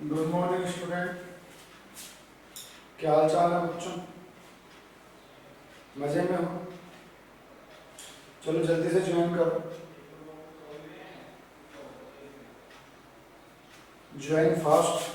Good morning student, क्या हाल चाल है बच्चों? मजे में हो? चलो जल्दी से ज्वाइन करो। Join fast.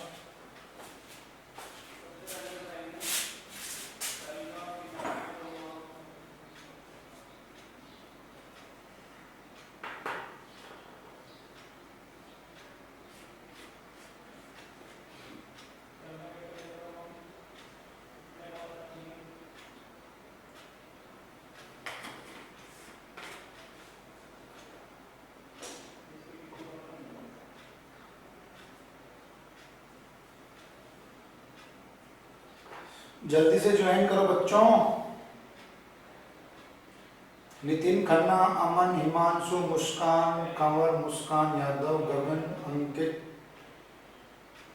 जल्दी से ज्वाइन करो बच्चों। नितिन खन्ना, अमन, हिमांशु, मुस्कान, कंवर, मुस्कान यादव, गगन, अंकित,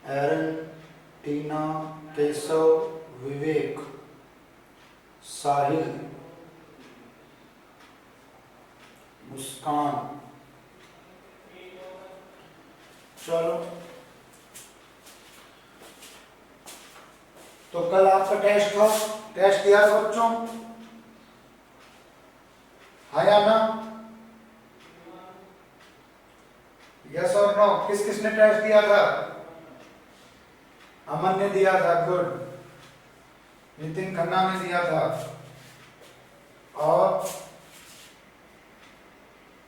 एरन, टीना, केशव, विवेक, साहिल, मुस्कान। चलो, तो कल आपका टेस्ट था, टेस्ट दिया था बच्चों, हाँ या ना? यस और नो? किस किसने टेस्ट दिया था? अमन ने दिया था, गुड। नितिन खन्ना ने दिया था, और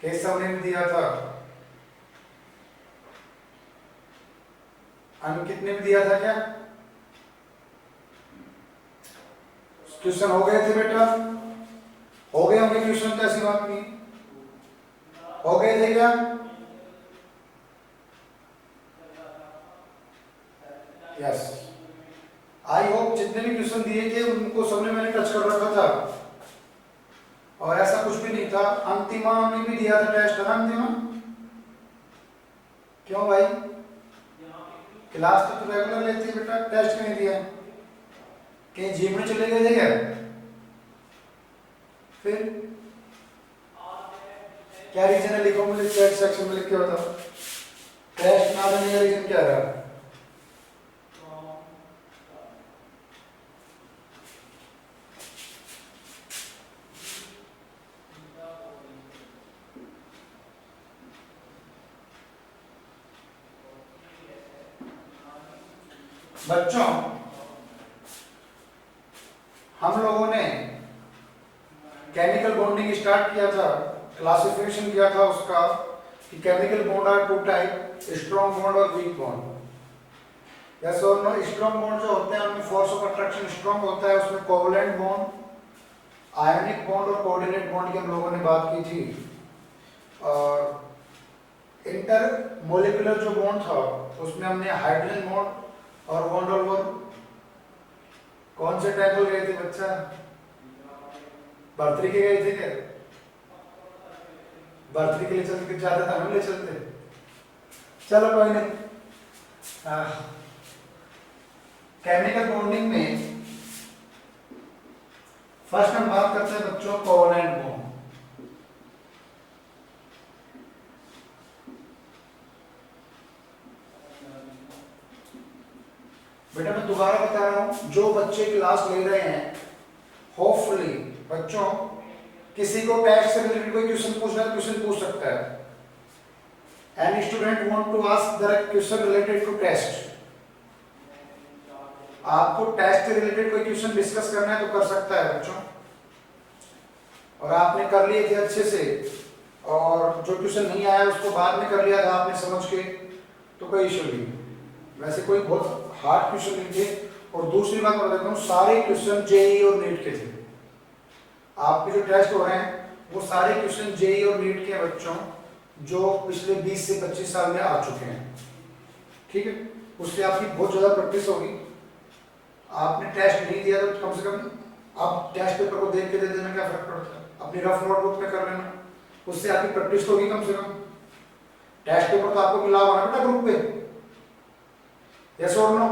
केशव ने भी दिया था, अंकित ने भी दिया था। क्या क्वेश्चन हो गए थे बेटा? हो गए होंगे क्वेश्चन, तो ऐसी बात नहीं। हो गए थे क्या? यस। आई होप जितने भी क्वेश्चन दिए थे उनको सबने मैंने टच कर रखा था, और ऐसा कुछ भी नहीं था। अंतिमा ने भी दिया था टेस्ट, है ना अंतिमा? क्यों भाई? क्लास तो रेगुलर लेती है बेटा, टेस्ट नहीं दिया? कहीं जिम में चले गए थे क्या? फिर क्या रीजन है? लिखो, मुझे चैट सेक्शन में लिख के बताओ। टेस्ट ना देने का रीजन क्या रहा? बच्चों, हम लोगों ने केमिकल बॉन्डिंग स्टार्ट किया था, क्लासिफिकेशन किया था उसका कि chemical bond are two type, strong bond और वीक बॉन्ड। यस और नो? स्ट्रॉन्ग बॉन्ड जो होते हैं उनमें फोर्स ऑफ अट्रैक्शन स्ट्रॉन्ग होता है, उसमें कोवलेंट बॉन्ड, आयनिक बॉन्ड और कोऑर्डिनेट बॉन्ड की हम लोगों ने बात की थी। और इंटर मोलिकुलर जो बॉन्ड था उसमें हमने हाइड्रोजन बॉन्ड और वॉन डेर वाल्स कौन से टेबल गए थे बच्चा? बर्थडे के गए थे क्या? बर्थडे के लिए चलते जाते थे, हम ले चलते। चलो कोई नहीं। केमिकल बॉन्डिंग में फर्स्ट हम बात करते हैं बच्चों कोवलेंट बॉन्ड। बेटा मैं दोबारा बता रहा हूं, जो बच्चे क्लास ले रहे हैं, होपफुली बच्चों किसी को टेस्ट से रिलेटेड कोई क्वेश्चन पूछना है, क्वेश्चन पूछ सकता है। Any student want to ask the question related to test? आपको टेस्ट से रिलेटेड कोई क्वेश्चन डिस्कस करना है तो कर सकता है बच्चों, और आपने कर लिए थे अच्छे से, और जो क्वेश्चन नहीं आया उसको बाद में कर लिया था आपने समझ के, तो कोई इशू नहीं। वैसे कोई बहुत हार्ड क्वेश्चन नहीं थे। और दूसरी बात बता देता हूँ, सारे क्वेश्चन जेईई और नीट के थे। आपके जो टेस्ट हो रहे हैं वो सारे क्वेश्चन जेईई और नीट के हैं बच्चों, जो पिछले 20 से 25 साल में आ चुके हैं। ठीक है, उससे आपकी बहुत ज्यादा प्रैक्टिस होगी। आपने टेस्ट नहीं दिया तो कम से कम आप टेस्ट पेपर को देख के दे देना, क्या फर्क पड़ता है? अपनी रफ नोटबुक में कर लेना, उससे आपकी प्रैक्टिस तो होगी कम से कम। टेस्ट पेपर तो आपको मिला होगा ना बेटा ग्रुप पे? यस और नो?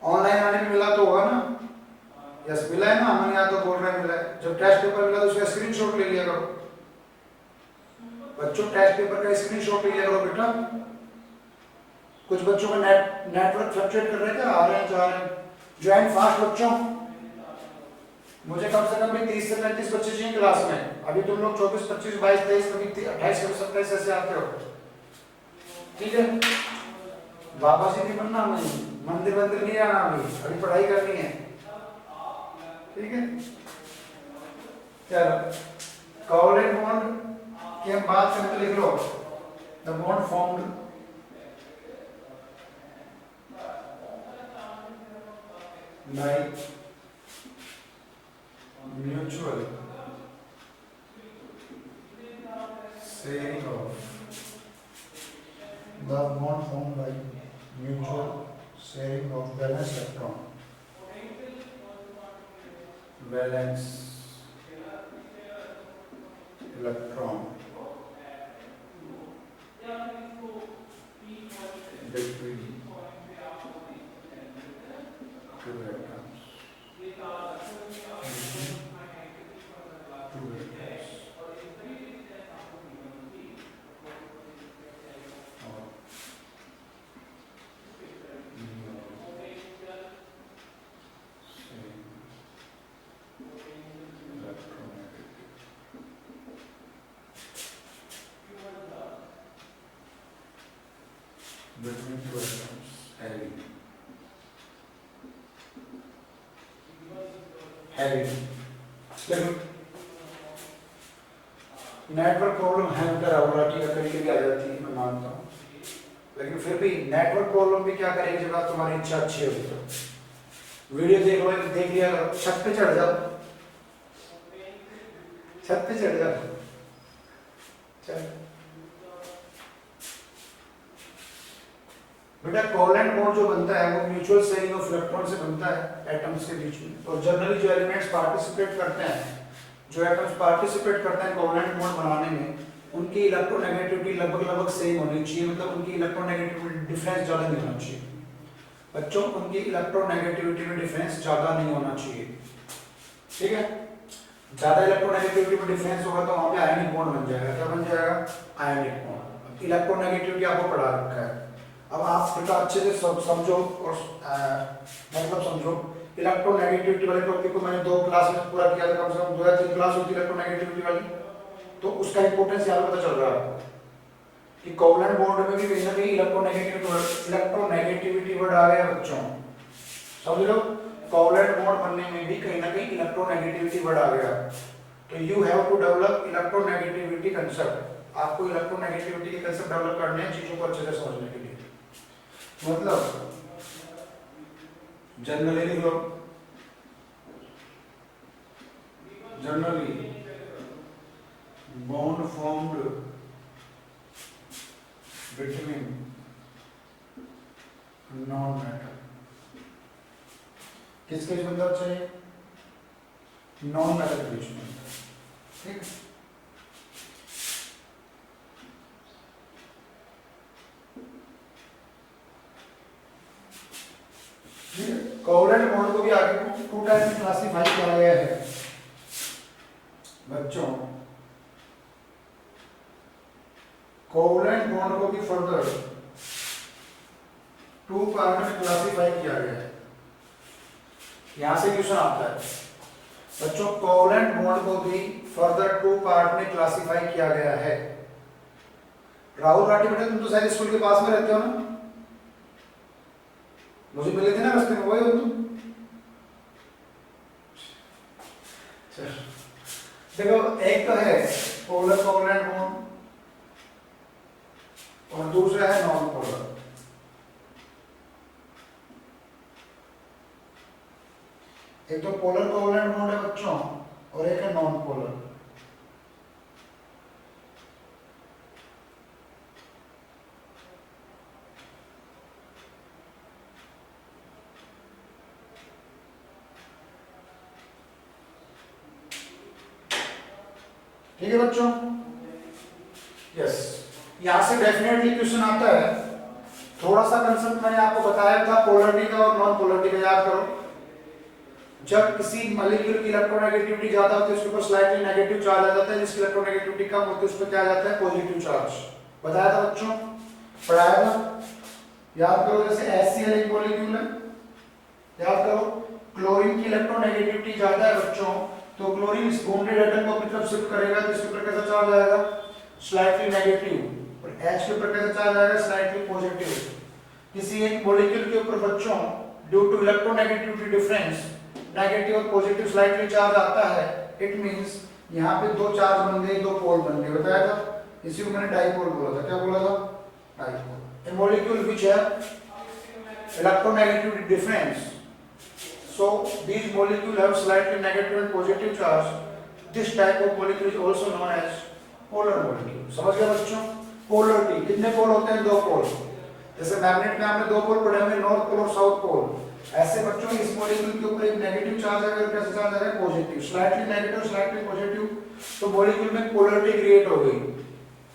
ऑनलाइन आने में मिला तो होगा ना? यस मिला है ना? हम यहाँ तो बोल रहे हैं मिला है। जब टेस्ट पेपर मिला तो उसका स्क्रीनशॉट ले लिया करो बच्चों, टेस्ट पेपर का स्क्रीनशॉट ले लिया करो बेटा। कुछ बच्चों का नेटवर्क फ्लक्चुएट कर रहे हैं क्या, आ रहे हैं जा रहे हैं? ज्वाइन फास्ट बच्चों, मुझे कम से कम भी 30 से 35 बच्चे चाहिए क्लास में। अभी तुम लोग 24, 25, 22, 23, कभी 28, कभी 27 ऐसे आते हो, ठीक है? बाबा जी नहीं बनना, नहीं मंदिर मंदिर नहीं आना, अभी पढ़ाई करनी है, ठीक है? चलो, कोवलेंट बॉन्ड की हम बात करें तो लिख लो, the bond formed by mutual sharing of the bond formed by mutual sharing of valence electron, valence electron between two atoms. Between two atoms having network problem है इंटरऑपरेबिलिटी का कभी कभी आ जाती है, मैं मानता हूँ, लेकिन फिर भी नेटवर्क प्रॉब्लम भी क्या करेगी जब आप तुम्हारी इच्छा अच्छी होगी तो। वीडियो देख लो, देख लिया करो, छत पे चढ़ जाओ, छत पे चढ़ जाओ, चल बेटा। कोवलेंट बॉन्ड जो बनता है वो म्यूचुअल शेयरिंग ऑफ इलेक्ट्रॉन से बनता है एटम्स के बीच में। और जनरली जो एलिमेंट्स पार्टिसिपेट करते हैं, जो एटम्स पार्टिसिपेट करते हैं कोवलेंट बॉन्ड बनाने में, उनकी इलेक्ट्रोनेगेटिविटी लगभग सेम होनी चाहिए, मतलब उनकी इलेक्ट्रोनेगेटिविटी डिफरेंस ज्यादा नहीं होना चाहिए बच्चों, उनकी इलेक्ट्रोनेगेटिविटी में डिफरेंस ज्यादा नहीं होना चाहिए, ठीक है? ज्यादा इलेक्ट्रोनेगेटिविटी में डिफरेंस होगा तो वहां पे आयनिक बॉन्ड बन जाएगा। क्या बन जाएगा? Ionic bond. इलेक्ट्रोनेगेटिविटी आपको पढ़ा रखा है, अब आप बेटा अच्छे से समझो और मतलब समझो इलेक्ट्रोनेगेटिविटी वाले टॉपिक को मैंने 2 क्लास में पूरा किया था, कम से कम 2 या 3 क्लास होती है इलेक्ट्रोनेगेटिविटी वाली, तो उसका इंपॉर्टेंस यहाँ पता चल रहा है कि कोवलेंट बॉन्ड में भी कहीं ना कहीं इलेक्ट्रोनेगेटिविटी वर्ड आ गया बच्चों, समझ लो। कोवलेंट बॉन्ड बनने में भी कहीं ना कहीं इलेक्ट्रोनेगेटिविटी वर्ड आ गया, तो you have to develop electronegativity concept. आपको इलेक्ट्रोनेगेटिविटी के कंसेप्ट डेवलप करने हैं चीजों को अच्छे से समझने के लिए। मतलब जनरली लिख लो, generally bond formed between non metal, किसके बीच मतलब चाहिए? नॉन मेटल के बीच में, ठीक। कोवलेंट बॉन्ड को भी आगे 2 टाइप में क्लासिफाई किया गया है बच्चों। कोवलेंट बॉन्ड को भी फर्दर 2 पार्ट में क्लासिफाई किया गया है। यहां से क्वेश्चन आता है बच्चों, कोवलेंट बॉन्ड को भी फर्दर 2 पार्ट में क्लासिफाई किया गया है। राहुल राठी बेटा, तुम तो शायद स्कूल के पास में रहते हो ना, मुझे मिले थे ना रास्ते में, वही हो तुम? देखो, एक तो है पोलर कोवलेंट बॉन्ड और दूसरा है नॉन पोलर। एक तो पोलर कोवलेंट बॉन्ड है बच्चों और एक है नॉन पोलर। ठीक है बच्चों? यस, यहां से डेफिनेटली क्वेश्चन आता है। थोड़ा सा कंसेप्ट मैंने आपको बताया था पोलरिटी का और नॉन पोलरिटी का, याद करो। जब किसी मॉलिक्यूल की इलेक्ट्रोनेगेटिविटी ज्यादा होती है उसके ऊपर स्लाइटली नेगेटिव चार्ज आ जाता है, जिसकी इलेक्ट्रोनेगेटिविटी कम होती है उस पर क्या आ जाता है? Positive charge. बताया था बच्चों, पढ़ाया था। याद करो जैसे HCl एक मॉलिक्यूल है, याद करो क्लोरीन की इलेक्ट्रोनेगेटिविटी ज्यादा है बच्चों, तो क्लोरीन इस बॉन्डेड एटम को अपनी तरफ शिफ्ट करेगा तो इसके ऊपर कैसा चार्ज आएगा, स्लाइटली नेगेटिव, और H के ऊपर कैसा चार्ज आएगा, स्लाइटली पॉजिटिव। किसी एक मॉलिक्यूल के ऊपर बच्चों due to electronegativity difference negative और पॉजिटिव स्लाइटली चार्ज आता है, इट मींस यहाँ पे दो चार्ज बन गए, दो पोल बन गए, बताया था, इसी को मैंने डाइपोल बोला था, क्या बोला था, डाइपोल। ए मॉलिक्यूल व्हिच है electronegativity difference, so these molecules have slightly negative and positive charge. This type of molecule is also known as polar molecule. समझ गए बच्चों? पोलरिटी कितने पोल होते हैं, दो पोल, जैसे मैग्नेट में हमने दो पोल पढ़े होंगे, नॉर्थ पोल और साउथ पोल, ऐसे बच्चों इस मॉलिक्यूल के ऊपर एक नेगेटिव चार्ज है, कैसे चार्ज है, positive, slightly negative slightly positive, तो मॉलिक्यूल में पोलरिटी क्रिएट हो गई।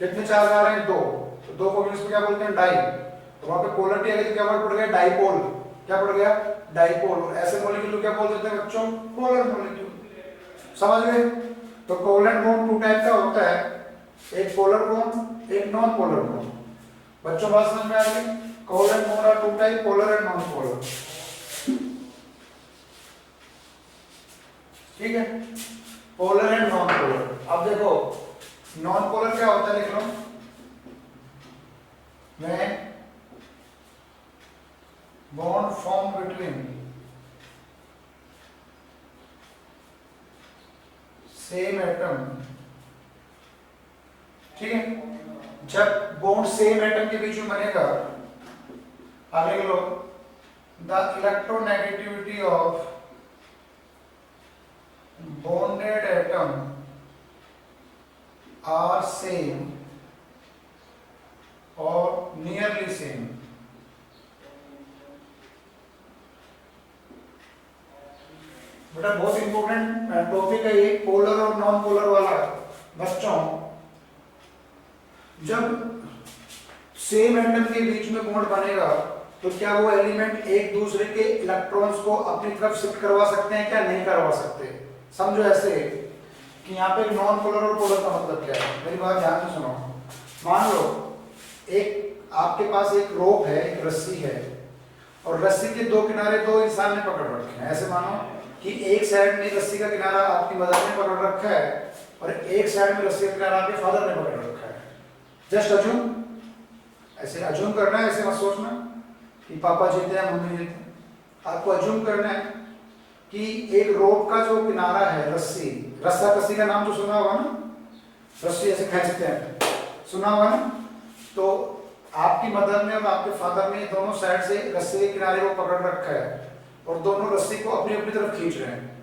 कितने चार्ज आ रहे हैं, दो, तो दो को इंग्लिश में क्या बोलते हैं, डाई, तो वहां पे पोलरिटी आगे क्या वर्ड पड़ गया, डाइपोल, क्या पड़ गया, डाइपोल। ऐसे मॉलिक्यूल को क्या बोल देते हैं बच्चों, पोलर मॉलिक्यूल। समझ गए? तो कोवलेंट बॉन्ड टू टाइप का होता है, एक पोलर बॉन्ड, एक नॉन पोलर बॉन्ड। बच्चों बात समझ में आ गई? Covalent bond are two type, polar and non polar, ठीक है, पोलर एंड नॉन पोलर। अब देखो नॉन पोलर क्या होता है, लिख लो, मैं bond formed between same atom, ठीक है, जब बॉन्ड सेम एटम के बीच में बनेगा, आगे लिख लो, the electronegativity of bonded atom are same or nearly same। बेटा बहुत इंपॉर्टेंट टॉपिक है ये, पोलर और नॉन पोलर वाला। बच्चों जब सेम एटम के बीच में बॉन्ड बनेगा तो क्या वो एलिमेंट एक दूसरे के इलेक्ट्रॉन्स को अपनी तरफ शिफ्ट करवा सकते हैं, क्या नहीं करवा सकते? समझो ऐसे कि यहाँ पे नॉन पोलर और पोलर का मतलब क्या है, मेरी बात ध्यान से सुनो। मान लो एक आपके पास एक रोप है, एक रस्सी है, और रस्सी के दो किनारे दो इंसान ने पकड़ रखे हैं। ऐसे मानो कि एक साइड में रस्सी का किनारा आपकी मदर ने पकड़ रखा है और एक साइड में रस्सी का किनारा आपके फादर ने पकड़ रखा है। जस्ट अज्यूम, ऐसे अज्यूम करना है, ऐसे मत सोचना कि पापा जीते हैं मम्मी जीते हैं। आपको अज्यूम करना है कि एक रोप का जो किनारा है, रस्सी, रस्सा कस्सी का नाम तो सुना होगा ना, रस्सी ऐसे खींचते हैं, सुना होगा ना। तो आपकी मदर ने और आपके फादर ने दोनों साइड से रस्सी के किनारे को पकड़ रखा है और दोनों रस्सी को अपनी अपनी तरफ खींच रहे हैं।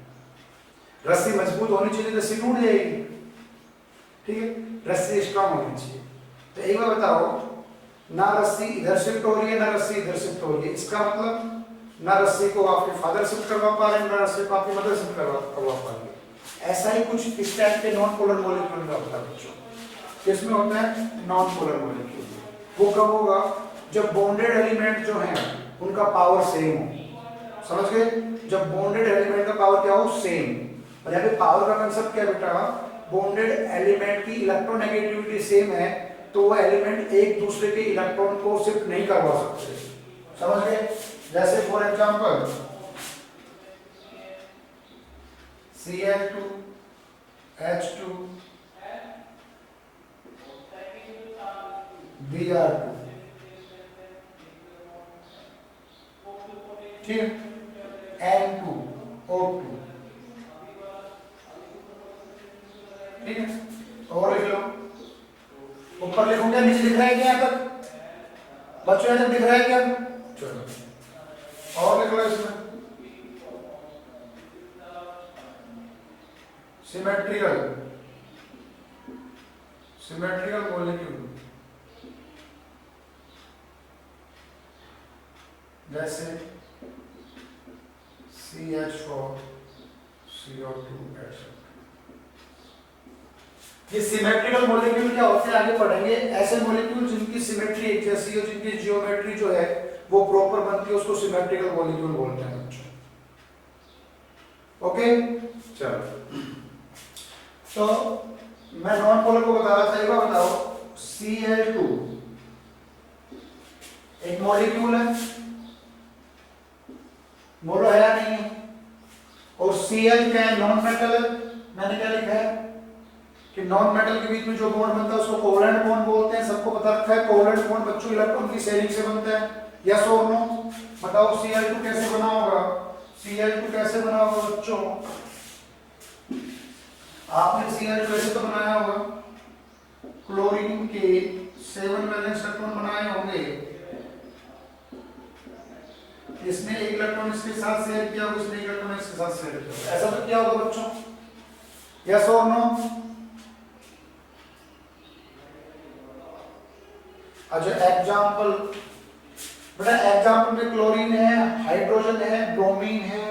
रस्सी मजबूत होनी चाहिए, रस्सी टूट जाएगी, ठीक है, रस्सी स्ट्रांग होनी चाहिए। तो एक बार बताओ, ना रस्सी इधर शिफ्ट हो रही है, ना रस्सी इधर शिफ्ट हो रही है, इसका मतलब ना रस्सी को आपके फादर शिफ्ट करवा पा रहे हैं, ना रस्सी को आपकी मदर शिफ्ट करवा पा रही है। ऐसा ही कुछ इस टाइप के नॉन पोलर मॉलिक्यूल में होता है बच्चों। किसमें होता है, नॉन पोलर मॉलिक्यूल। वो कब होगा, जब बॉन्डेड एलिमेंट जो हैं उनका पावर सेम हो। समझ गए? जब बॉन्डेड एलिमेंट का पावर क्या हो, सेम। और यहाँ पे पावर का कंसेप्ट क्या है बेटा, बॉन्डेड एलिमेंट की इलेक्ट्रोनेगेटिविटी सेम है तो वो एलिमेंट एक दूसरे के इलेक्ट्रॉन को शिफ्ट नहीं करवा सकते। समझ गए? जैसे for example Cl2 H2 Br2, ठीक है, N2 O2, ठीक है। और लिख लो, ऊपर लिखो क्या, नीचे दिख रहा है क्या यहाँ तक बच्चों, यहाँ तक दिख रहा है क्या? चलो और लिख लो इसमें सिमेट्रिकल मॉलिक्यूल, जैसे CH4 CO2 ऐसे। ये सिमेट्रिकल मॉलिक्यूल क्या होते हैं आगे पढ़ेंगे। ऐसे मॉलिक्यूल जिनकी सिमेट्री एक जैसी हो, जिनकी जियोमेट्री जो है वो प्रॉपर बनती है, उसको सिमेट्रिकल मॉलिक्यूल बोलते हैं बच्चों। ओके, चलो। तो मैं नॉन पोलर को बता रहा था, एक बार बताओ, Cl2 एक मॉलिक्यूल है, बोलो है या नहीं है। और Cl क्या है, नॉन मेटल है। मैंने क्या लिखा है कि नॉन मेटल के बीच में जो बॉन्ड बनता है उसको कोवलेंट बॉन्ड बोलते हैं, सबको पता रखा है। कोवलेंट बॉन्ड बच्चों इलेक्ट्रॉन की शेयरिंग से बनता है, यस और नो। बताओ Cl2 कैसे बना होगा, Cl2 कैसे बना होगा बच्चों, आपने Cl2 कैसे तो बनाया होगा, क्लोरीन के 7 वैलेंस इलेक्ट्रॉन बनाए होंगे, इसने एक इलेक्ट्रॉन इसके साथ शेयर किया, उसने एक इलेक्ट्रॉन इसके साथ शेयर किया, ऐसा तो क्या होगा बच्चों, यस और नो। अच्छा एग्जांपल, बेटा एग्जांपल में क्लोरीन है, हाइड्रोजन है, ब्रोमीन है,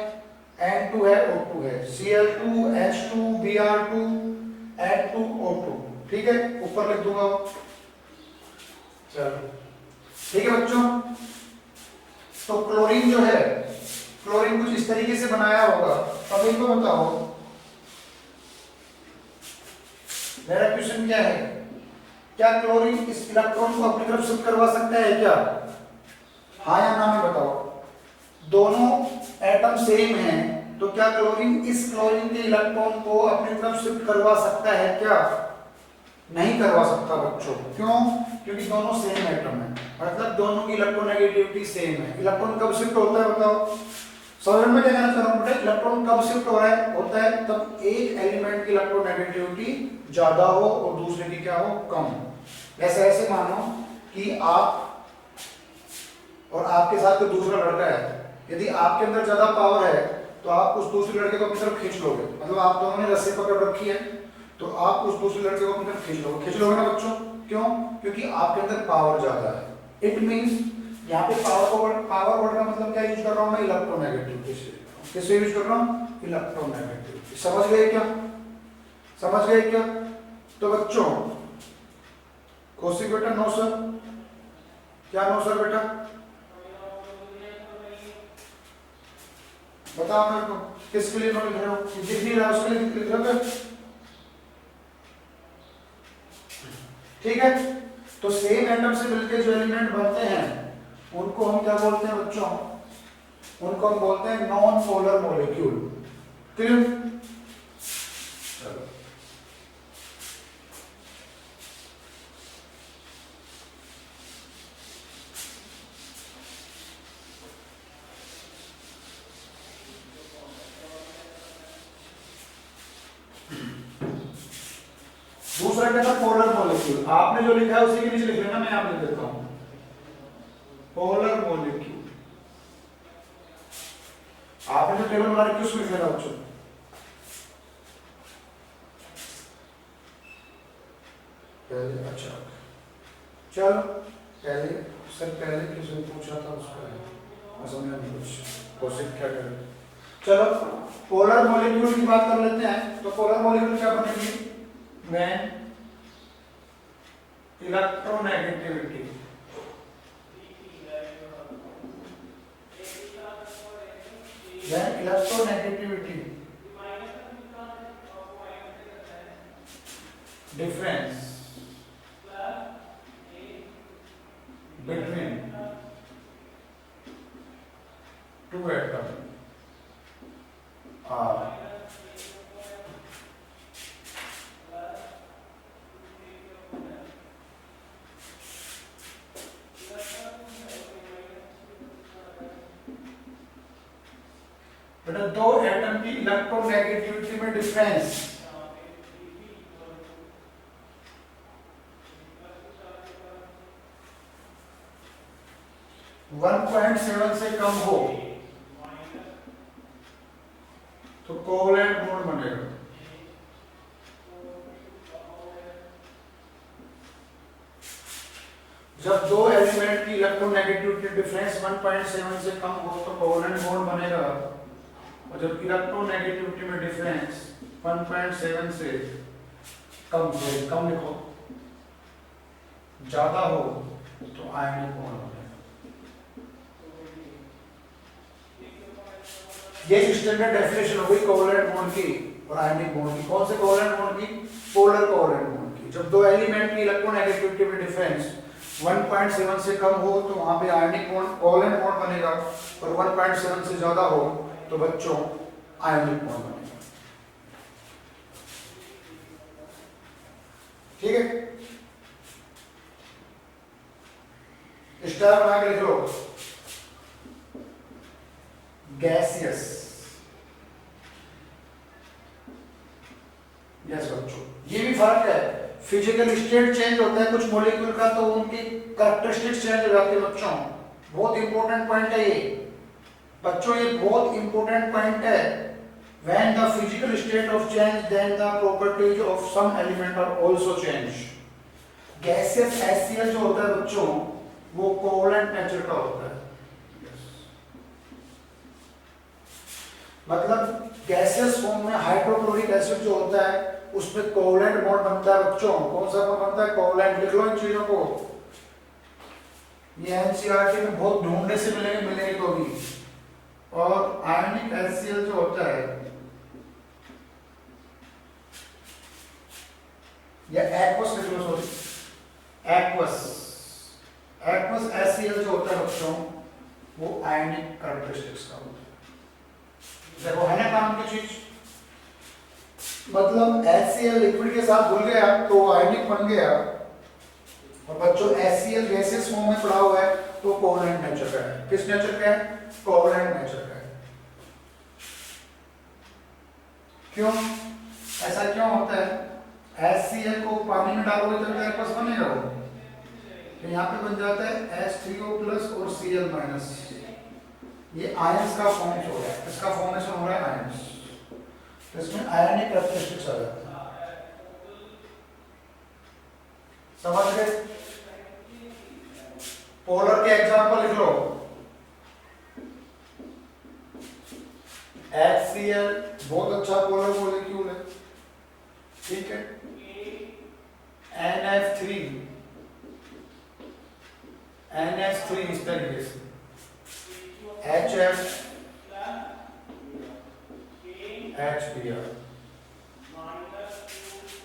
N2 है, O2 है, Cl2 H2 Br2 N2O2, ठीक है, ऊपर लिख दूंगा। चलो ठीक है बच्चों, तो क्लोरीन जो है, क्लोरीन कुछ इस तरीके से बनाया होगा। अब इनको बताओ मेरा क्वेश्चन क्या है, क्या क्लोरीन इस इलेक्ट्रॉन को अपनी तरफ शिफ्ट करवा सकता है क्या, हाँ या ना में बताओ। दोनों एटम सेम हैं, तो क्या क्लोरीन इस क्लोरीन के इलेक्ट्रॉन को अपनी तरफ शिफ्ट करवा सकता है क्या, नहीं करवा सकता बच्चों। क्यों, क्योंकि दोनों सेम एटम है, मतलब दोनों की इलेक्ट्रोनेगेटिविटी सेम है। इलेक्ट्रॉन कब शिफ्ट होता है बताओ, समझ में क्या कहना चाह रहा हूं बेटा, इलेक्ट्रॉन कब शिफ्ट हो रहा है, होता है तब एक एलिमेंट की इलेक्ट्रोनेगेटिविटी ज्यादा हो और दूसरे की क्या हो, कम। ऐसे मानो कि आप और आपके साथ कोई दूसरा लड़का है, यदि आपके अंदर ज्यादा पावर है तो आप उस दूसरे लड़के को अपनी तरफ खींच लोगे, मतलब आप दोनों ने रस्सी पकड़ रखी है तो आप उस दूसरे लड़के को अपनी तरफ खींच लोगे ना बच्चों। क्यों, क्योंकि आपके अंदर पावर ज्यादा है। इट मींस यहाँ पे पावर वर्ड का मतलब क्या यूज कर रहा हूं मैं, इलेक्ट्रोनेगेटिविटी से। किससे यूज कर रहा हूं, इलेक्ट्रोनेगेटिविटी। समझ गए क्या, समझ गए क्या। तो बच्चों कौशिक बेटा नो सर, क्या नो सर बेटा, बताओ मेरे को किसके लिए नो लिख रहे हो, दिख नहीं रहा उसके लिए लिख रहे हो, ठीक है। तो सेम एटम से मिलकर जो एलिमेंट बनते हैं उनको हम क्या बोलते हैं बच्चों, उनको हम बोलते हैं नॉन पोलर मॉलिक्यूल। क्लियर, चलो दूसरा क्या था, पोलर मॉलिक्यूल। आपने जो लिखा है उसी के नीचे लिख लेना, मैं यहाँ पे लिख देता हूं पोलर मॉलिक्यूल। आपने जो टेबल बना रखी है उसमें लिख लेना बच्चों। अच्छा चलो, पहले किसने पूछा था उसका समझा नहीं कुछ, कोशिश क्या करें। चलो पोलर मॉलिक्यूल की बात कर लेते हैं। तो पोलर मॉलिक्यूल क्या बनेगी, when electronegativity difference between two atoms are बेटा दो एटम की इलेक्ट्रोनेगेटिविटी में डिफरेंस 1.7 से कम हो तो कोवलेंट बॉन्ड बनेगा। जब दो एलिमेंट की इलेक्ट्रोनेगेटिविटी डिफरेंस 1.7 से कम हो तो कोवलेंट बॉन्ड बनेगा, और जब इलेक्ट्रोनेगेटिविटी में डिफरेंस 1.7 से कम लिखो, ज्यादा हो तो आयनिक बॉन्ड बनेगा। ये स्टैंडर्ड डेफिनेशन हो गई कोवलेंट बॉन्ड की और आयनिक बॉन्ड की। कौन से कोवलेंट बॉन्ड की, पोलर कोवलेंट बॉन्ड की। जब दो एलिमेंट की इलेक्ट्रोनेगेटिविटी में डिफरेंस 1.7 से कम हो तो वहां पे आयनिक बॉन्ड कोवैलेंट बॉन्ड बनेगा, और 1.7 से ज्यादा हो तो बच्चों आयनिक बॉन्ड बनेगा। ठीक है, स्टार बना के लिख लो, गैसियस। यस बच्चों, ये भी फर्क है, फिजिकल स्टेट चेंज होता है कुछ मॉलिक्यूल का तो उनकी कैरेक्टरिस्टिक्स चेंज हो जाती है बच्चों। बहुत इंपॉर्टेंट पॉइंट है ये बच्चों, ये बहुत इंपॉर्टेंट पॉइंट है। When the physical state of change, then the properties of some element are also change. Gaseous HCl जो होता है बच्चों वो कोवैलेंट नेचर का होता है। मतलब गैसियस फॉर्म में हाइड्रोक्लोरिक एसिड जो होता है उसमें कोवैलेंट बॉन्ड बनता है बच्चों। कौन सा बॉन्ड बनता है? कोवैलेंट। लिख लो इन चीजों को, ये एनसीईआरटी में बहुत ढूंढने से मिलेंगे तो भी। और आयनिक HCl जो होता है या एक्वस लिख लो, सॉरी एक्वस HCl जो होता है बच्चों वो आयनिक कैरेक्टरिस्टिक्स का होता है। देखो है ना काम की चीज, मतलब HCl लिक्विड के साथ घुल गया तो आयनिक बन गया, और बच्चों HCl गैसेस फॉर्म में पड़ा हुआ है तो कोवैलेंट नेचर का है। किस नेचर का है? कोवैलेंट नेचर का है। क्यों ऐसा क्यों होता है? HCl को पानी में डालोगे तो क्या एक्वस बनेगा वो, तो यहाँ पे बन जाता है H3O प्लस और Cl माइनस। ये आयंस का फॉर्मेशन हो रहा है, इसका फॉर्मेशन हो रहा है आयंस, तो इसमें आयनिक कैरेक्टरिस्टिक्स आ जाता है। समझ गए? पोलर के एग्जांपल लिख लो, HCl बहुत अच्छा पोलर मॉलिक्यूल है, ठीक है। NH3 इस तरीके से, HF HBr,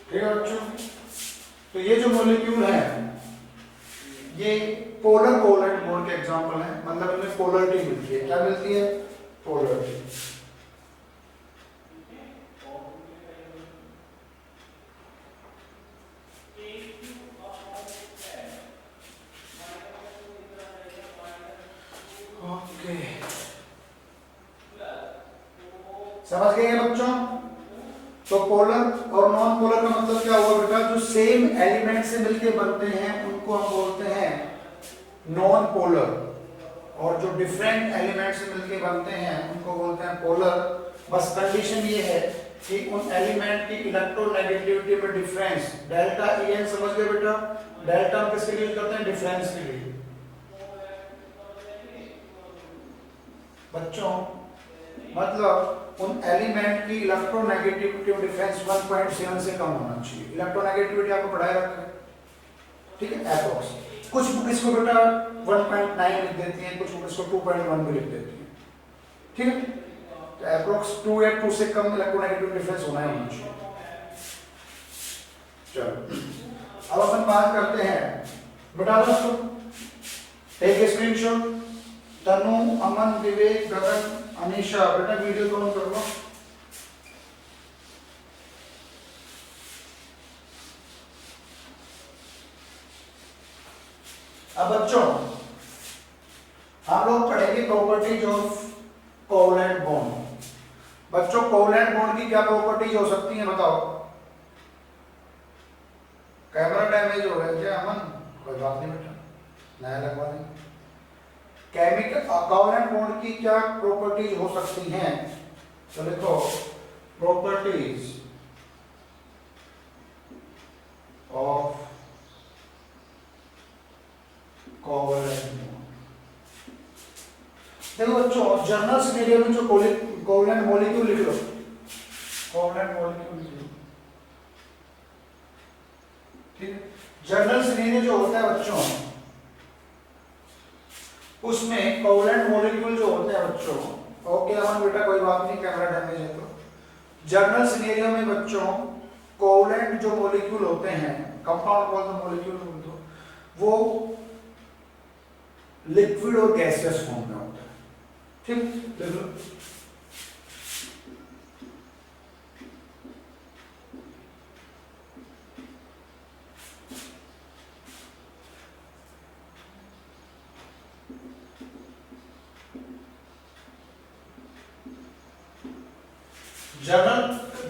ठीक है बच्चों। तो ये जो मॉलिक्यूल है ये पोलर कोवैलेंट बॉन्ड के एग्जांपल हैं, मतलब इनमें पोलरिटी मिलती है। क्या मिलती है? पोलरिटी। ओके, समझ गए बच्चों? तो पोलर और नॉन पोलर का मतलब क्या हुआ बेटा? जो सेम एलिमेंट से मिलके बनते हैं उनको हम बोलते हैं नॉन पोलर, और जो डिफरेंट एलिमेंट से मिलके बनते हैं उनको बोलते हैं पोलर। बस कंडीशन ये है कि उन एलिमेंट की इलेक्ट्रोनेगेटिविटी में डिफरेंस डेल्टा En, समझ गए बेटा? डेल्टा हम किसके लिए यूज करते हैं? डिफरेंस के लिए। बच्चों मतलब उन एलिमेंट की इलेक्ट्रोनेगेटिविटी में डिफरेंस 1.7 से कम होना चाहिए। इलेक्ट्रोनेगेटिविटी आपको पढ़ाया रखा है, ठीक है, एप्रोक्स। कुछ बुक इसको बेटा 1.9 लिख देती हैं, कुछ बुक इसको 2.1 भी लिख देती हैं, ठीक है। तो एप्रोक्स 2 या 2 से कम इलेक्ट्रोनेगेटिव डिफरेंस होना चाहिए। चलो अब अपन बात करते हैं बेटा दोस्तों, टेक ए स्क्रीनशॉट। तनु, अमन, विवेक, गगन, अनीशा, बेटा वीडियो तो ऑन कर लो। अब बच्चों हम लोग पढ़ेंगे प्रॉपर्टीज ऑफ कोवैलेंट बॉन्ड। बच्चों कोवैलेंट बॉन्ड की क्या प्रॉपर्टीज हो सकती हैं बताओ? कैमरा डैमेज हो गया क्या अमन? कोई बात नहीं बेटा, नया लगवा देंगे। केमिकल कोवैलेंट बॉन्ड की क्या प्रॉपर्टीज हो सकती हैं? तो देखो प्रॉपर्टीज ऑफ कोवैलेंट बॉन्ड। देखो बच्चों जर्नल सिनेरियो में जो कोवैलेंट मॉलिक्यूल लिख लो, कोवैलेंट मॉलिक्यूल लिख लो, ठीक है। जर्नल सिनेरियो जो होता है बच्चों उसमें कोवैलेंट मॉलिक्यूल जो होते हैं बच्चों, ओके अमन बेटा कोई बात नहीं, कैमरा डैमेज है तो। जर्नल सिनेरियो में बच्चों कोवैलेंट जो मॉलिक्यूल होते हैं, कंपाउंड बोल दो मॉलिक्यूल बोल दो, वो लिक्विड और गैसियस फॉर्म में होता है। ठीक, देख लो।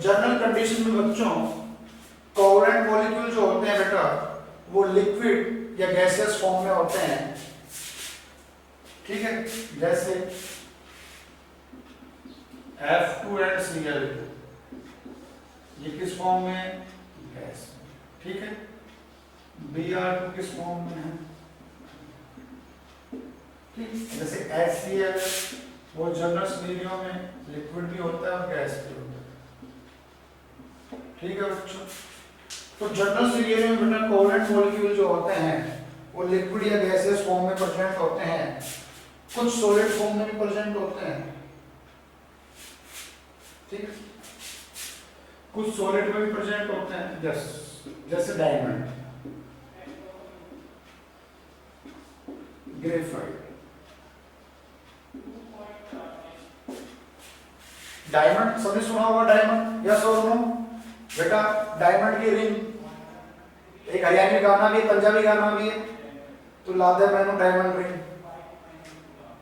जनरल कंडीशन में बच्चों कोवलेंट मॉलिक्यूल जो होते हैं बेटा वो लिक्विड या गैसियस फॉर्म में होते हैं। ठीक है, जैसे F2NCl ये किस फॉर्म में, गैस। ठीक है, Br2 किस फॉर्म में है, ठीक। जैसे HCl वो जनरल सिनेरियो में लिक्विड भी होता है और गैस भी होता है। ठीक है बच्चों, तो जनरल सिनेरियो में बेटा कोवलेंट मॉलिक्यूल जो होते हैं वो लिक्विड या गैसियस फॉर्म में प्रेजेंट होते हैं, कुछ सॉलिड फॉर्म में भी प्रेजेंट होते हैं। ठीक, कुछ सॉलिड में भी प्रेजेंट होते हैं, जैसे डायमंड, ग्रेफाइट। डायमंड सबने सुना होगा, डायमंड, यस और नो बेटा। डायमंड की रिंग एक हरियाणवी गाना भी है, पंजाबी गाना भी है, तो लादे मैनू डायमंड रिंग।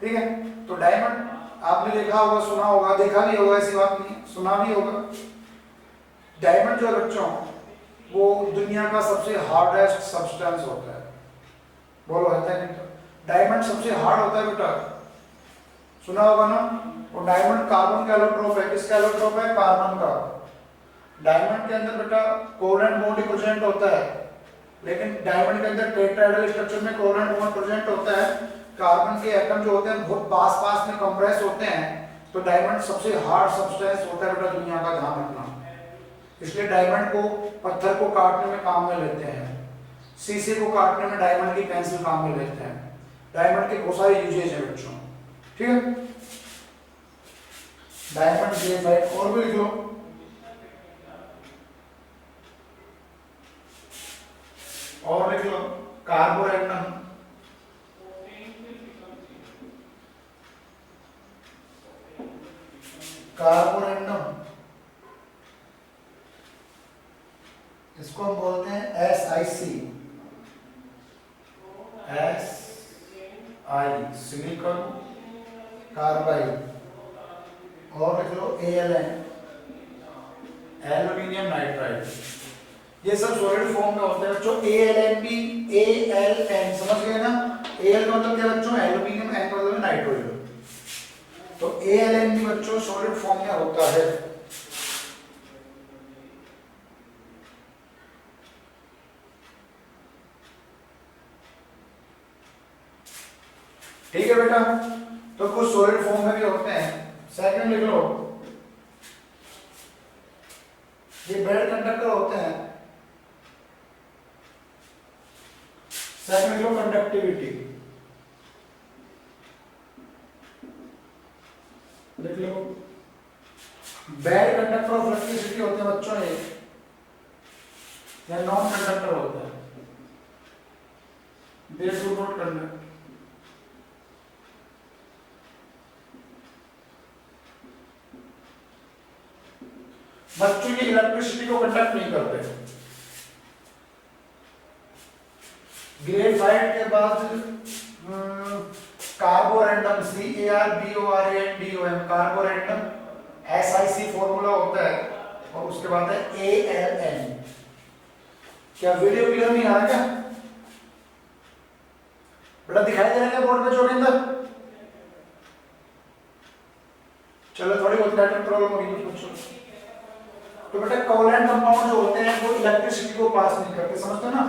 ठीक है, तो डायमंड आपने देखा होगा, सुना होगा, देखा भी होगा, ऐसी बात नहीं, सुना भी होगा। डायमंड जो बच्चों वो दुनिया का सबसे हार्डेस्ट सब्सटेंस होता है। बोलो है नहीं? तो डायमंड सबसे हार्ड होता है बेटा, सुना होगा ना। और डायमंड कार्बन का एलोट्रोप है, किसका एलोट्रोप है, कार्बन का। डायमंड के अंदर बेटा कोवलेंट बॉन्ड प्रेजेंट होता है, लेकिन डायमंड के अंदर टेट्राहेड्रल स्ट्रक्चर में कोवलेंट बॉन्ड प्रेजेंट होता है। कार्बन के एटम जो होते हैं बहुत पास में कंप्रेस होते हैं, तो डायमंड सबसे हार्ड सब्सटेंस होता है बेटा दुनिया का, ध्यान रखना। इसलिए डायमंड को पत्थर को काटने में काम में लेते हैं, शीशे को काटने में डायमंड की पेंसिल काम में लेते हैं। डायमंड के बहुत सारे यूजेज है बच्चों। ठीक है, डायमंड ग्रेफाइट। और भी लिख लो, और लिख लो, कार्बोरेंडम, कार्बोरेंडम इसको हम बोलते हैं SiC, सिलिकॉन कार्बाइड। और लिख लो ALN, एल्यूमिनियम नाइट्राइड। ये सब सॉलिड फॉर्म में होते हैं बच्चों। ALN समझ गए ना। Al का मतलब क्या बच्चों, एल्यूमिनियम, N का मतलब नाइट्रोजन। तो ALN भी बच्चों सॉलिड फॉर्म में होता है। ठीक है बेटा, तो कुछ सॉलिड फॉर्म में भी होते हैं। सेकंड लिख लो, ये बेड कंडक्टर होते हैं। सेकंड लिख लो, कंडक्टिविटी लिख लो। बेड कंडक्टर ऑफ इलेक्ट्रिसिटी होते हैं बच्चों ये, या नॉन कंडक्टर होता है, दे डू नॉट कंडक्ट। बच्चों ये इलेक्ट्रिसिटी को कंडक्ट नहीं करते। ग्रेफाइट के बाद Carborundum, CARBORANDOM, Carborundum SiC formula होता है। और उसके बाद है ALN। क्या वीडियो क्लियर नहीं आ रहा क्या बेटा, दिखाई दे रहा है बोर्ड पे जोगिंदर? चलो थोड़ी बहुत नेटवर्क प्रॉब्लम होगी बच्चों। तो बेटा कोवलेंट कंपाउंड जो होते हैं वो इलेक्ट्रिसिटी को पास नहीं करते, समझते ना।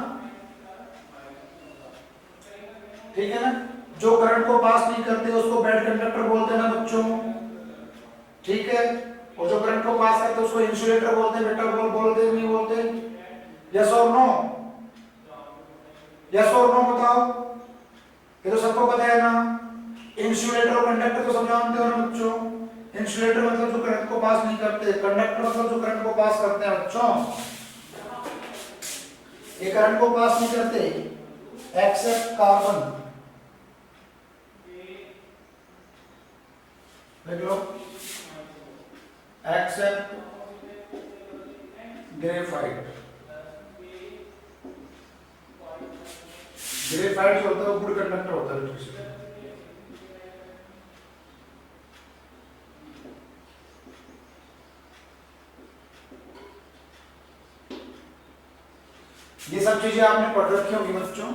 ठीक है ना, जो करंट को पास नहीं करते उसको बेड कंडक्टर बोलते हैं ना बच्चों। ठीक है, और जो करंट को पास करते उसको इंसुलेटर बोलते हैं बेटा। बोलते नहीं बोलते? यस और नो, यस और नो बताओ। ये तो सबको पता है ना। इंसुलेटर और कंडक्टर को समझाते हो ना बच्चों। इंसुलेटर मतलब जो करंट को पास नहीं करते, कंडक्टर मतलब जो करंट को पास करते हैं बच्चों। ये करंट को पास नहीं करते, एक्सेप्ट कार्बन, देख लो, एक्सेप्ट ग्रेफाइट। ग्रेफाइट जो होता है वो गुड कंडक्टर होता है इलेक्ट्रिसिटी। ये सब चीजें आपने पढ़ रखी होंगी बच्चों।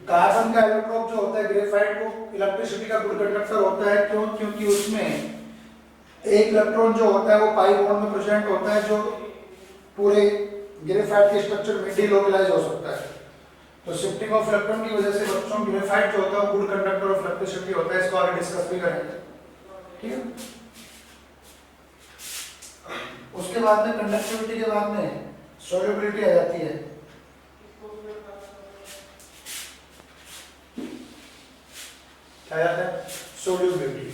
कार्बन का इलेक्ट्रोड जो होता है ग्रेफाइट को इलेक्ट्रिसिटी का गुड कंडक्टर होता है, क्यों? क्योंकि उसमें एक इलेक्ट्रॉन जो होता है वो पाई बॉन्ड में प्रेजेंट होता है, जो पूरे ग्रेफाइट के स्ट्रक्चर में डिलोकलाइज हो सकता है। तो शिफ्टिंग ऑफ इलेक्ट्रॉन की वजह से बच्चों ग्रेफाइट जो होता है वो गुड कंडक्टर ऑफ इलेक्ट्रिसिटी होता है। इसको आगे डिस्कस भी करेंगे, ठीक है। उसके बाद में कंडक्टिविटी के बाद में सॉल्युबिलिटी आ जाती है। क्या जाता है? सॉल्युबिलिटी।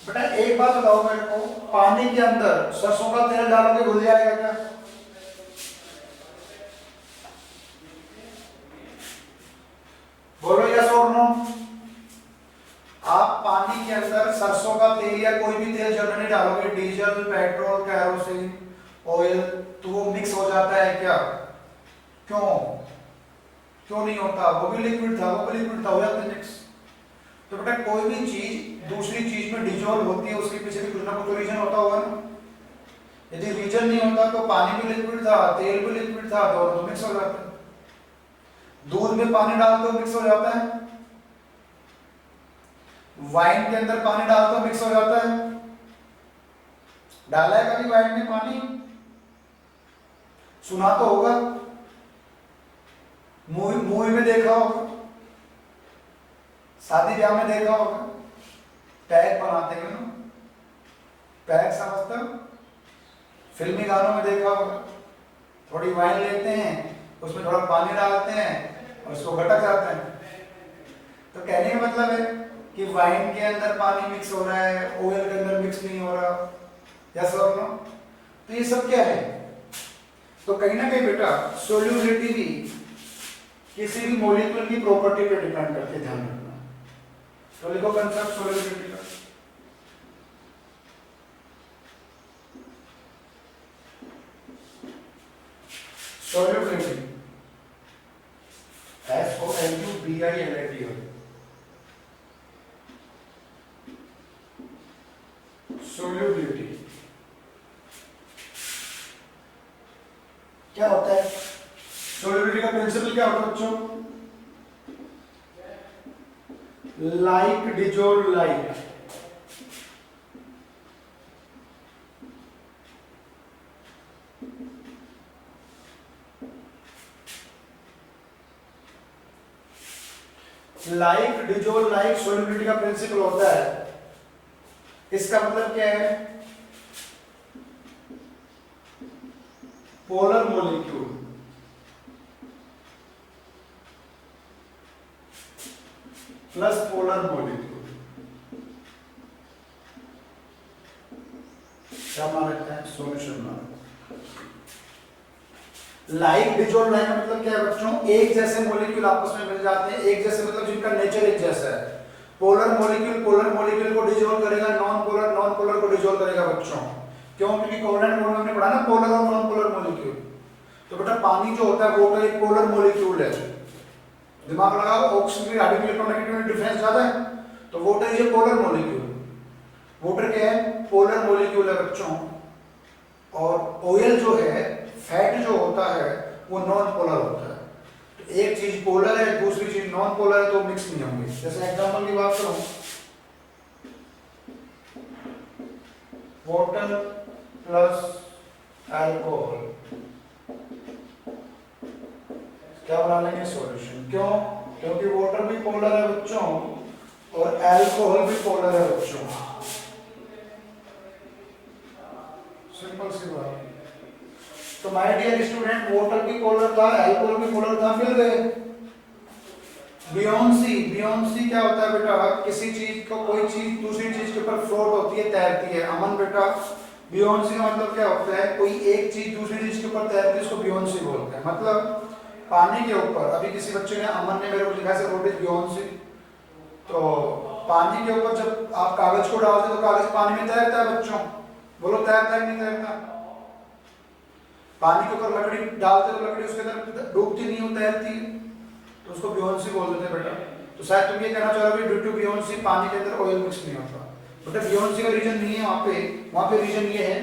बेटा एक बात बताओ मेरे को, पानी के अंदर सरसों का तेल डालोगे घुल जाएगा क्या? बोलो यस और नो। आप पानी के अंदर सरसों का तेल या कोई भी तेल जनरली डालोगे, डीजल, पेट्रोल, कैरोसिन, ऑयल, तो वो मिक्स हो जाता है क्या? क्यों? क्यों नहीं होता? वो भी लिक्विड था, वो भी लिक्विड था, हो जाता है मिक्स। तो बेटा कोई भी चीज दूसरी चीज में डिजोल्व होती है, उसके पीछे भी कुछ ना कुछ रीजन होता होगा ना। यदि रीजन नहीं होता तो पानी भी लिक्विड था, तेल भी लिक्विड था, दोनों तो मिक्स हो जाते हैं। दूध में पानी डाल दो मिक्स हो जाता है, वाइन के अंदर पानी डाल दो मिक्स हो जाता है। डाला है कभी वाइन में पानी? सुना तो होगा, मूवी में देखा होगा, शादी ब्याह में देखा होगा, पैक बनाते हैं ना, पैक समझते हो? फिल्मी गानों में देखा होगा, थोड़ी वाइन लेते हैं, उसमें थोड़ा पानी डालते हैं और उसको गटक जाते हैं। तो कहने का मतलब है कि वाइन के अंदर पानी मिक्स हो रहा है, ऑयल के अंदर मिक्स नहीं हो रहा, यस और नो? तो ये सब क्या है? तो कहीं ना कहीं बेटा सोल्यूबिलिटी भी किसी भी मॉलिक्यूल की प्रॉपर्टी पे डिपेंड करती है, ध्यान रखना। तो लिखो कंसेप्ट सोल्यूबिलिटी का। सोल्यूबिलिटी SOLUBILITY सोल्यूबिलिटी क्या होता है? सोल्यूबिलिटी का प्रिंसिपल क्या होता है बच्चों? Like dissolve like. Like dissolve like solubility का प्रिंसिपल होता है। इसका मतलब क्या है? Polar molecule plus polar molecule क्या मान रखते हैं? सॉल्यूशन मान। लाइक डिजोल्व लाइक का मतलब क्या है बच्चों? एक जैसे मॉलिक्यूल आपस में मिल जाते हैं, एक जैसे मतलब जिनका नेचर एक जैसा है। पोलर मॉलिक्यूल को डिसॉल्व करेगा, नॉन पोलर को डिसॉल्व करेगा बच्चों। क्यों? क्योंकि कोवलेंट बॉन्ड में हमने पढ़ा ना पोलर और नॉन पोलर मॉलिक्यूल। तो बेटा पानी जो होता है वो एक पोलर मॉलिक्यूल है, दिमाग लगाओ। ऑक्सीजन की रेडिकल इलेक्ट्रोनेगेटिविटी डिफरेंस ज्यादा है, तो water is a polar molecule. Water क्या है? पोलर मॉलिक्यूल है बच्चों। और ऑयल जो है, फैट जो होता है वो नॉन पोलर होता है। तो एक चीज पोलर है, दूसरी चीज नॉन पोलर है, तो मिक्स नहीं होंगे। जैसे एग्जांपल की बात करूं, वाटर प्लस अल्कोहल क्या बना लेंगे? सॉल्यूशन। क्यों? क्योंकि वाटर भी पोलर है बच्चों और अल्कोहल भी पोलर है बच्चों। सिंपल सी बात। तो माय डियर स्टूडेंट, वाटर भी पोलर था, अल्कोहल भी पोलर था, मिल गए। बियोंसी क्या होता है बेटा? किसी चीज को, कोई चीज दूसरी चीज के ऊपर फ्लोट होती है, तैरती है। अमन बेटा, बियोंसी का मतलब क्या होता है? कोई एक चीज दूसरी चीज के ऊपर तैरती है, उसको बियोंसी बोलते हैं। मतलब पानी के ऊपर, अभी किसी बच्चे ने, अमन ने मेरे को लिखा है रोट इज बियॉन्ड सी, तो पानी के ऊपर जब आप कागज को डालते तो कागज पानी में तैरता है बच्चों, बोलो तैरता है नहीं तैरता? पानी के ऊपर लकड़ी डालते तो लकड़ी उसके अंदर डूबती नहीं हो, तैरती है, तो उसको बियॉन्ड सी बोल देते हैं बेटा। तो शायद तुम ये कहना चाह रहे हो ड्यू टू बियॉन्ड सी पानी के अंदर ऑयल मिक्स नहीं होता, बेटा बियॉन्ड सी का रीजन नहीं है वहाँ पे रीजन ये है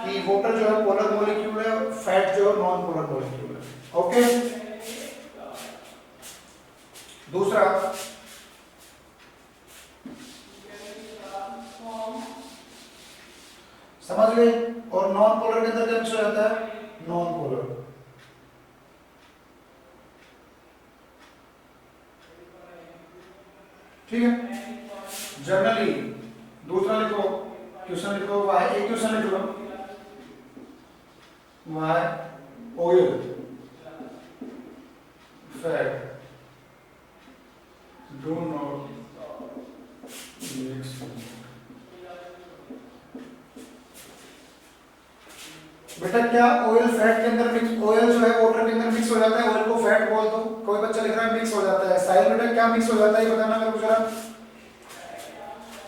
कि वाटर जो है पोलर मॉलिक्यूल है, फैट जो है नॉन पोलर मॉलिक्यूल है। ओके, दूसरा समझ गए? और नॉन पोलर के अंदर क्या मिक्स हो जाता है? Non polar. ठीक है, जनरली दूसरा लिखो, क्वेश्चन लिखो वाई, एक क्वेश्चन लिख लो why oil fat do not mix. बेटा क्या ऑयल फैट के अंदर मिक्स, ऑयल जो है वाटर के अंदर मिक्स हो जाता है, ऑयल को फैट बोल दो, कोई बच्चा लिख रहा है मिक्स हो जाता है, साहिल बेटा क्या मिक्स हो जाता है ये बताना मेरे को जरा।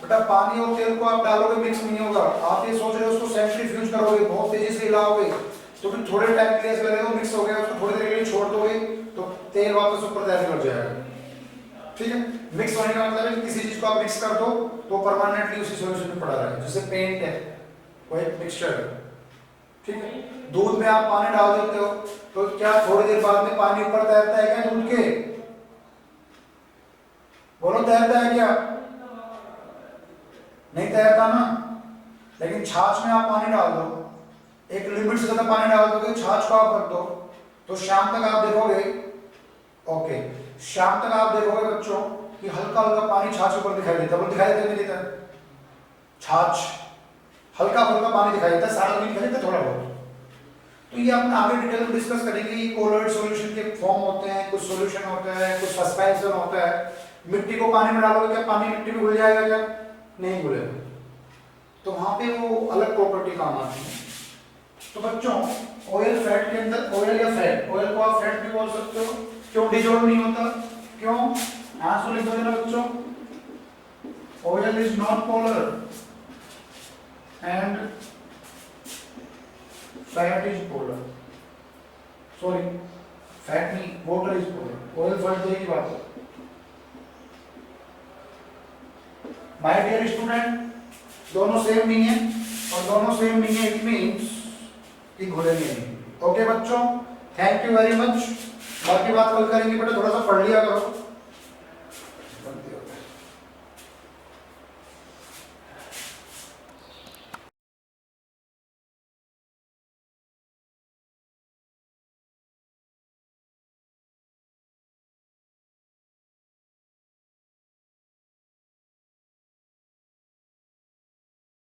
बेटा पानी और तेल को आप डालोगे मिक्स नहीं होगा, आप ये सोच रहे हो उसको सेंट्रीफ्यूज करोगे, बहुत तेजी से हिलाओगे, तो फिर थोड़े टाइम के लिए ऐसा लगेगा मिक्स हो गया, उसको थोड़ी देर के लिए छोड़ दोगे तो तेल वापस ऊपर तैरने लग जाएगा। ठीक है, मिक्स होने का मतलब है कि किसी चीज को आप मिक्स कर दो तो परमानेंटली उसी सॉल्यूशन में पड़ा रहे, जैसे पेंट है वो एक मिक्सचर है। ठीक है, दूध में आप पानी डाल देते हो तो क्या थोड़ी देर बाद में पानी ऊपर तैरता है क्या दूध के? बोलो तैरता है क्या? नहीं तैरता ना। लेकिन छाछ में आप पानी डाल दो, एक लिमिट से ज्यादा पानी डाल दोगे, छाछ को आप रख दो, तो शाम तक आप देखोगे, ओके शाम तक आप देखोगे बच्चों कि हल्का हल्का पानी छाछ ऊपर दिखाई देता है, दिखाई देता नहीं देता? छाछ हल्का हल्का पानी दिखाई देता है, सारा नहीं दिखाई देता, थोड़ा बहुत। तो ये अपन आगे डिटेल में डिस्कस करेंगे। ये कोलॉइड सॉल्यूशन के फॉर्म होते हैं, कुछ सॉल्यूशन होता है, कुछ सस्पेंशन होता है। मिट्टी को पानी में डालोगे क्या पानी मिट्टी में घुल जाएगा क्या? नहीं घुलेगा, तो वहां पे वो अलग प्रॉपर्टी काम आती है। तो बच्चों ऑयल फैट के अंदर, ऑयल या फैट, ऑयल को आप फैट भी बोल सकते हो, क्यों डिजोल्व नहीं होता? क्यों? आंसर लिख दो जरा बच्चों, oil is non polar and fat is polar. Sorry fat नहीं, water is polar, oil fat दो ही बात है। माय डियर स्टूडेंट, दोनों सेम नहीं है, और दोनों सेम नहीं है इट मींस कि घुलेंगे नहीं। ओके बच्चों, थैंक यू वेरी मच। बाकी बात कल करेंगे, बेटा थोड़ा सा पढ़ लिया करो।